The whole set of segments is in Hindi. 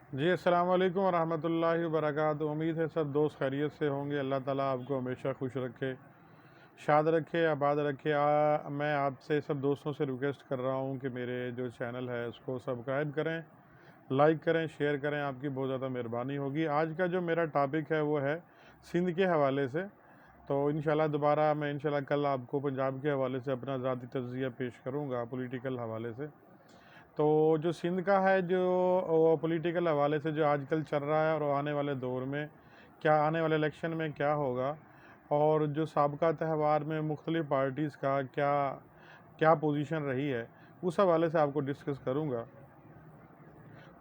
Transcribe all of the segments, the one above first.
जी, अस्सलाम वालेकुम वरहमतुल्लाहि वबरकातुहू। उम्मीद है सब दोस्त खैरियत से होंगे। अल्लाह ताला आपको हमेशा खुश रखे, शाद रखे, आबाद रखे। मैं आपसे सब दोस्तों से रिक्वेस्ट कर रहा हूँ कि मेरे जो चैनल है उसको सब्सक्राइब करें, लाइक करें, शेयर करें। आपकी बहुत ज़्यादा मेहरबानी होगी। आज का जो मेरा टॉपिक है वो है सिंध के हवाले से। तो इंशाल्लाह दोबारा मैं इंशाल्लाह कल आपको पंजाब के हवाले से अपना ज़ाती तज़किया पेश करूँगा, पॉलिटिकल हवाले से। तो जो सिंध का है, जो पॉलिटिकल हवाले से जो आजकल चल रहा है और आने वाले दौर में क्या, आने वाले इलेक्शन में क्या होगा, और जो साबका त्यौहार में मुख्तलिफ़ पार्टीज़ का क्या क्या पोजीशन रही है, उस हवाले से आपको डिस्कस करूँगा।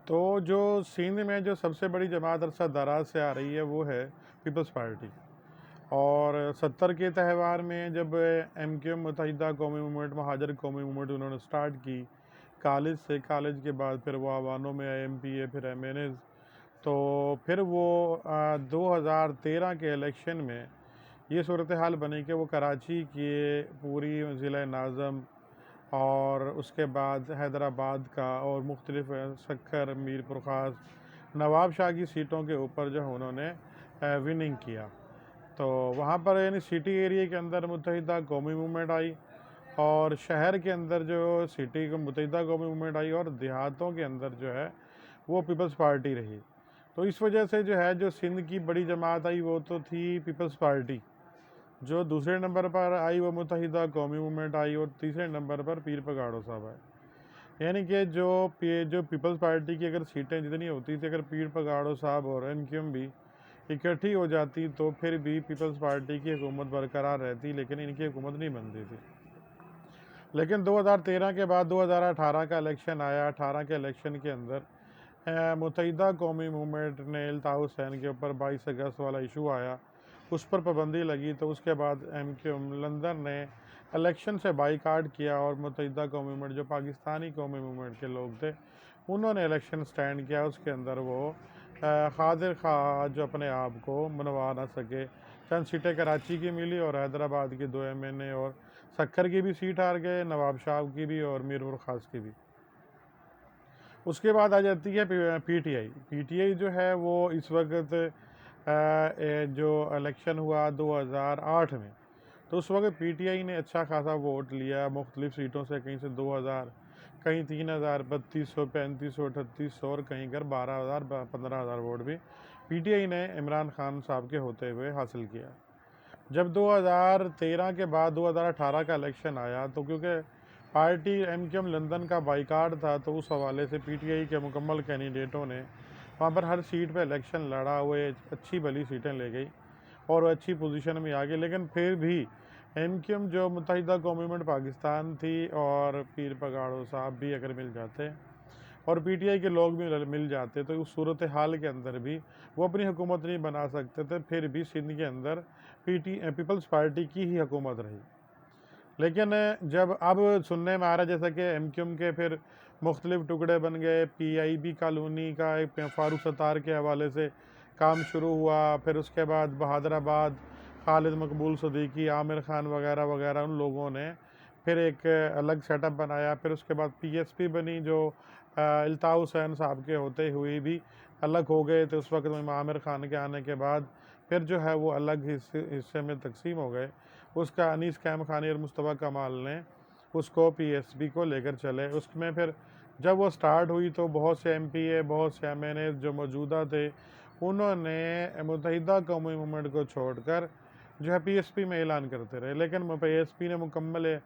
तो जो सिंध में जो सबसे बड़ी जमात अरसा दराज से आ रही है वो है पीपल्स पार्टी। और 70 के त्यौहार में जब MKM मुत्तहिदा कौमी मूवमेंट, महाजर कौमी मूवमेंट उन्होंने स्टार्ट की कॉलेज से, कॉलेज के बाद फिर वो अवानों में MPA, फिर MNAs। तो फिर वो 2013 के इलेक्शन में ये सूरत हाल बनी कि वो कराची के पूरी ज़िला नाज़म और उसके बाद हैदराबाद का और मुख्तलिफ़ सक्कर, मीरपुर ख़ास, नवाब शाह की सीटों के ऊपर जो है उन्होंने विनिंग किया। तो वहाँ पर यानी सिटी एरिया के अंदर मुत्तहिदा कौमी मूवमेंट आई, और शहर के अंदर जो सिटी को मुत्तहिदा कौमी मूवमेंट आई, और देहातों के अंदर जो है वो पीपल्स पार्टी रही। तो इस वजह से जो है जो सिंध की बड़ी जमात आई वो तो थी पीपल्स पार्टी। जो दूसरे नंबर पर आई वो मुत्तहिदा कौमी मूवमेंट आई, और तीसरे नंबर पर पीर पगाड़ो साहब आए। यानी कि जो पीपल्स पार्टी की अगर सीटें जितनी होती थी, अगर पीर पगाड़ो साहब और MKM भी इकट्ठी हो जाती तो फिर भी पीपल्स पार्टी की हुकूमत बरकरार रहती, लेकिन इनकी हुकूमत नहीं बनती थी। लेकिन 2013 के बाद 2018 का इलेक्शन आया। 18 के इलेक्शन के अंदर मुत्तहिदा कौमी मूवमेंट ने अल्ताफ़ हुसैन के ऊपर 22 अगस्त वाला इशू आया, उस पर पाबंदी लगी। तो उसके बाद MKM लंदन ने इलेक्शन से बाइकाट किया, और मुत्तहिदा कौमी मूवमेंट जो पाकिस्तानी कौमी मूवमेंट के लोग थे उन्होंने इलेक्शन स्टैंड किया। उसके अंदर वो खादिर खा जो अपने आप को मनवा ना सके। चंद सीटें कराची की मिली, और हैदराबाद की 2 MNA, और सक्खर की भी सीट हार गए, नवाब शाह की भी और मीरपुर ख़ास की भी। उसके बाद आ जाती है PTI। PTI जो है वो इस वक्त जो इलेक्शन हुआ 2008 में, तो उस वक्त PTI ने अच्छा खासा वोट लिया मुख्तलिफ़ सीटों से, कहीं से 2000, कहीं 3000, 3200, 3500, 3800, और कहीं कर 12000, 15000 वोट भी PTI ने इमरान खान साहब के होते हुए हासिल किया। जब 2013 के बाद 2018 का इलेक्शन आया, तो क्योंकि पार्टी MKM लंदन का बाइकाट था, तो उस हवाले से PTI के मुकम्मल कैंडिडेटों ने वहाँ पर हर सीट पे इलेक्शन लड़ा, हुए अच्छी भली सीटें ले गई और वो अच्छी पोजीशन में आ गई। लेकिन फिर भी MKM जो मुत्तहिदा कौमी मूवमेंट पाकिस्तान थी, और पीर पगाड़ो साहब भी अगर मिल जाते और PTI के लोग भी मिल जाते, तो उस सूरत हाल के अंदर भी वो अपनी हुकूमत नहीं बना सकते थे। फिर भी सिंध के अंदर पीपल्स पार्टी की ही हुकूमत रही। लेकिन जब अब सुनने में आ रहा है जैसा कि MKM के फिर मुख्तलिफ टुकड़े बन गए, PIB कॉलोनी का एक फ़ारूक सत्तार के हवाले से काम शुरू हुआ, फिर उसके बाद बहादराबाद खालिद मकबूल सदीकी, आमिर खान वगैरह वगैरह, उन लोगों ने फिर एक अलग सेटअप बनाया। फिर उसके बाद PSP बनी, जो अल्ताफ़ हुसैन साहब के होते हुए भी अलग हो गए। तो उस वक्त में आमिर खान के आने के बाद फिर जो है वो अलग हिस्से में तकसीम हो गए। उसका अनीस कैम खानी और मुस्तफ़ा कमाल ने उसको PSP को लेकर चले। उसमें फिर जब वो स्टार्ट हुई तो बहुत से MPA, बहुत से MNA जो मौजूदा थे, उन्होंने मुत्तहिदा कौमी मूवमेंट को छोड़कर जो है PSP में ऐलान करते रहे। लेकिन PSP ने मुकम्मल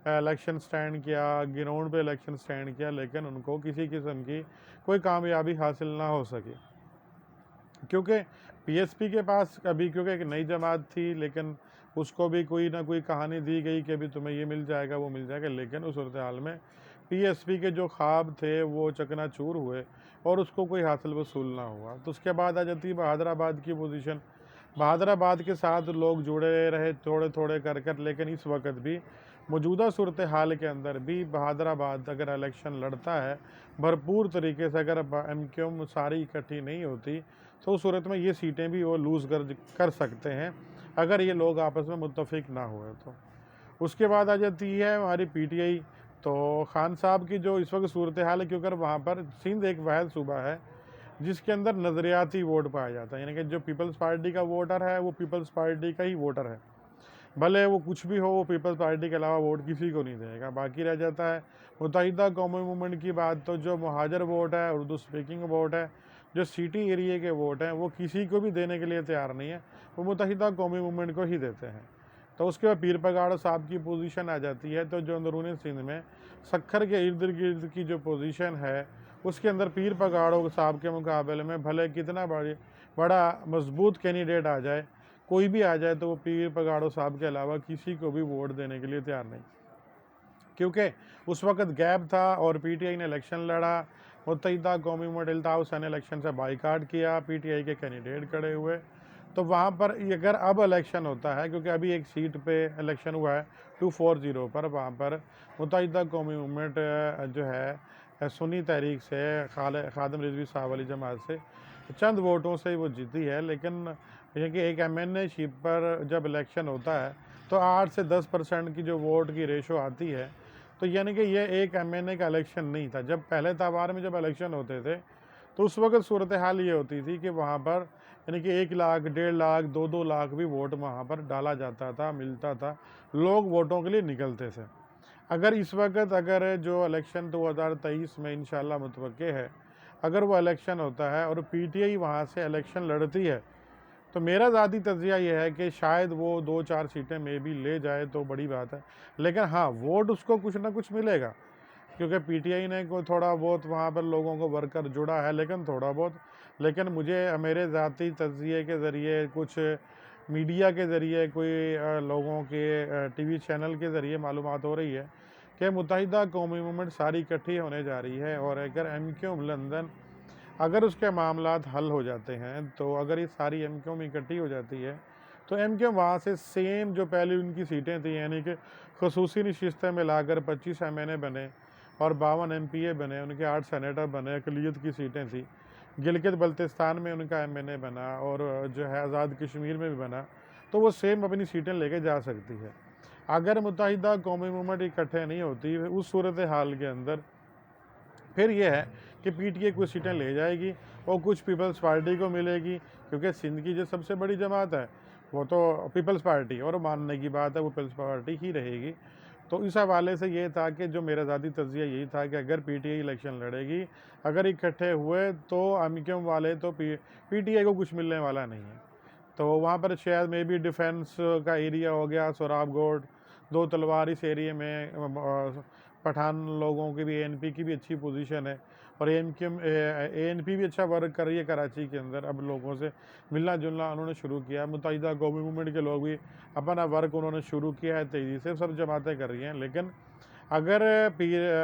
इलेक्शन स्टैंड किया, ग्राउंड पे इलेक्शन स्टैंड किया, लेकिन उनको किसी किस्म की कोई कामयाबी हासिल ना हो सकी, क्योंकि PSP के पास अभी क्योंकि एक नई जमात थी, लेकिन उसको भी कोई ना कोई कहानी दी गई कि अभी तुम्हें ये मिल जाएगा, वो मिल जाएगा। लेकिन उस सूरत हाल में PSP के जो ख्वाब थे वो चकनाचूर हुए, और उसको कोई हासिल वसूल ना हुआ। तो उसके बाद आ जाती है बहादराबाद की पोजीशन। बहादराबाद के साथ लोग जुड़े रहे थोड़े थोड़े कर कर, लेकिन इस वक्त भी मौजूदा सूरत हाल के अंदर भी बहादराबाद अगर इलेक्शन लड़ता है भरपूर तरीके से, अगर MKM सारी इकट्ठी नहीं होती, तो उस सूरत में ये सीटें भी वो लूज़ कर सकते हैं, अगर ये लोग आपस में मुत्तफिक ना हुए तो। उसके बाद आ जाती है हमारी PTI। तो खान साहब की जो इस वक्त सूरत हाल है, क्योंकि वहाँ पर सिंध एक वाहिद सूबा है जिसके अंदर नज़रियाती वोट पाया जाता है, यानी कि जो पीपल्स पार्टी का वोटर है वो पीपल्स पार्टी का ही वोटर है, भले वो कुछ भी हो, वो पीपल्स पार्टी के अलावा वोट किसी को नहीं देगा। बाकी रह जाता है मुत्तहिदा कौमी मूवमेंट की बात, तो जो मुहाजिर वोट है, उर्दू स्पीकिंग वोट है, जो सिटी एरिया के वोट हैं, वो किसी को भी देने के लिए तैयार नहीं है, वो मुत्तहिदा कौमी मूवमेंट को ही देते हैं। तो उसके बाद पीर पगाड़ो साहब की पोजीशन आ जाती है। तो जो अंदरूनी सिंध में सक्खर के इर्द गिर्द की जो पोजीशन है, उसके अंदर पीर पगाड़ो साहब के मुकाबले में भले कितना बड़ा मजबूत कैंडिडेट आ जाए, कोई भी आ जाए, तो वो पीर पगाड़ो साहब के अलावा किसी को भी वोट देने के लिए तैयार नहीं, क्योंकि उस वक्त गैप था और पीटीआई ने इलेक्शन लड़ा। मुत्तहिदा कौमी मूवमेंट अल्ताफ़ हुसैन ने इलेक्शन से बाइकाट किया, पीटीआई के कैंडिडेट खड़े हुए। तो वहाँ पर अगर अब इलेक्शन होता है, क्योंकि अभी एक सीट पे इलेक्शन हुआ है 240 पर, वहाँ पर मुत्तहिदा कौमी मूवमेंट जो है सुन्नी तहरीक से खादिम रिजवी साहब वाली जमात से चंद वोटों से वो जीती है। लेकिन ये कि एक एमएनए शिप पर जब इलेक्शन होता है तो 8 से 10% की जो वोट की रेशो आती है, तो यानी कि ये एक एमएनए का इलेक्शन नहीं था। जब पहले तवार में जब इलेक्शन होते थे, तो उस वक्त सूरत हाल ये होती थी कि वहाँ पर यानी कि 1 लाख, 1.5 लाख, 2-2 लाख भी वोट वहाँ पर डाला जाता था, मिलता था, लोग वोटों के लिए निकलते थे। अगर इस वक्त अगर जो इलेक्शन 2023 में इंशाल्लाह मुतवक्के है, अगर वो इलेक्शन होता है और पीटीआई वहाँ से इलेक्शन लड़ती है, तो मेरा ज़ाती तज़किया ये है कि शायद वो 2-4 सीटें मे भी ले जाए तो बड़ी बात है। लेकिन हाँ, वोट उसको कुछ ना कुछ मिलेगा, क्योंकि पीटीआई ने को थोड़ा बहुत वहाँ पर लोगों को वर्कर जुड़ा है, लेकिन थोड़ा बहुत। लेकिन मुझे मेरे ज़ाती तज़किये के ज़रिए, कुछ मीडिया के ज़रिए, कोई लोगों के टीवी चैनल के ज़रिए मालूमात हो रही है कि मुत्तहिदा कौमी मूवमेंट सारी इकट्ठी होने जा रही है। और अगर एमक्यू लंदन अगर उसके मामलात हल हो जाते हैं, तो अगर ये सारी एमक्यू में इकट्ठी हो जाती है, तो एमक्यू वहाँ से सेम जो पहले उनकी सीटें थी, यानी कि खसूसी नशिस्तें मिलाकर 25 एमएनए बने और 52 एमपीए बने, उनके 8 सेनेटर बने, अकलियत की सीटें थी। गिलगित बल्तिस्तान में उनका एमएनए बना और जो है आज़ाद कश्मीर में भी बना, तो वो सेम अपनी सीटें लेके जा सकती है। अगर मुत्तहिदा कौमी मूवमेंट इकट्ठे नहीं होती, उस सूरत हाल के अंदर फिर ये है कि पीटीआई कुछ सीटें ले जाएगी और कुछ पीपल्स पार्टी को मिलेगी, क्योंकि सिंध की जो सबसे बड़ी जमात है वो तो पीपल्स पार्टी, और मानने की बात है वो पीपल्स पार्टी ही रहेगी। तो इस हवाले से ये था कि जो मेरा ज़ाती तज़किया यही था कि अगर पीटीआई इलेक्शन लड़ेगी, अगर इकट्ठे हुए, तो एमक्यूएम वाले तो पीटीआई को कुछ मिलने वाला नहीं है। तो वहाँ पर शायद मे बी डिफेंस का एरिया हो गया, सोराबगोट, दो तलवार, इस एरिया में पठान लोगों की भी, एएनपी की भी अच्छी पोजीशन है, और एएनपी भी अच्छा वर्क कर रही है कराची के अंदर। अब लोगों से मिलना जुलना उन्होंने शुरू किया, मुत्तहिदा कौमी मूवमेंट के लोग भी अपना वर्क उन्होंने शुरू किया है तेज़ी से, सब जमातें कर रही हैं। लेकिन अगर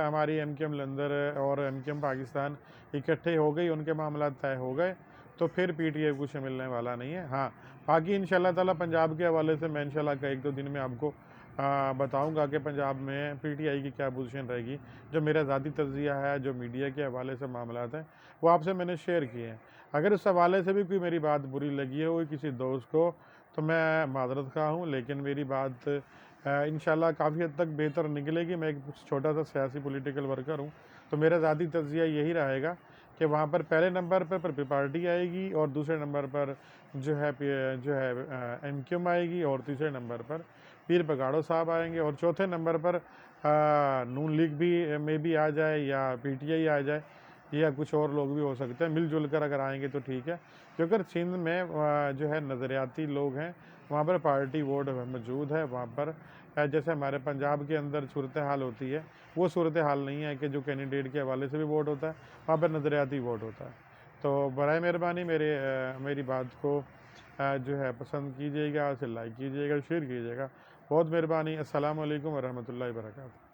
हमारी एमक्यूएम लंदर और एमक्यूएम पाकिस्तान इकट्ठे हो गई, उनके मामला तय हो गए, तो फिर पीटीआई कुछ मिलने वाला नहीं है। हाँ, बाकी इंशाल्लाह ताला पंजाब के हवाले से मैं इंशाल्लाह का 1-2 दिन में आपको बताऊंगा कि पंजाब में पीटीआई की क्या पोजीशन रहेगी। जो मेरा ज़ाती तज़किया है, जो मीडिया के हवाले से मामलात हैं, वो आपसे मैंने शेयर किए हैं। अगर इस हवाले से भी कोई मेरी बात बुरी लगी हो किसी दोस्त को, तो मैं माज़रत ख़्वाह हूँ, लेकिन मेरी बात इंशाल्लाह काफ़ी हद तक बेहतर निकलेगी। मैं एक छोटा सा सियासी पॉलिटिकल वर्कर हूँ, तो मेरा ज़ाती तज़किया यही रहेगा कि वहाँ पर पहले नंबर पर पीपल पार्टी आएगी, और दूसरे नंबर पर जो है एमक्यूएम आएगी, और तीसरे नंबर पर पीर पगाड़ो साहब आएंगे, और चौथे नंबर पर नून लीग भी में भी आ जाए, या पीटीआई आ जाए, या कुछ और लोग भी हो सकते हैं। मिलजुल कर अगर आएंगे तो ठीक है, क्योंकि सिंध में जो है नज़रियाती लोग हैं, वहाँ पर पार्टी वोट मौजूद है। वहाँ पर जैसे हमारे पंजाब के अंदर सूरत हाल होती है, वो सूरत हाल नहीं है कि जो कैंडिडेट के हवाले से भी वोट होता है, वहाँ पर नज़रियाती वोट होता है। तो बराए मेहरबानी मेरी बात को जो है पसंद कीजिएगा, उसे लाइक कीजिएगा, शेयर कीजिएगा। बहुत मेहरबानी। अस्सलाम वालेकुम वरहमतुल्लाहि वबरकातुहू।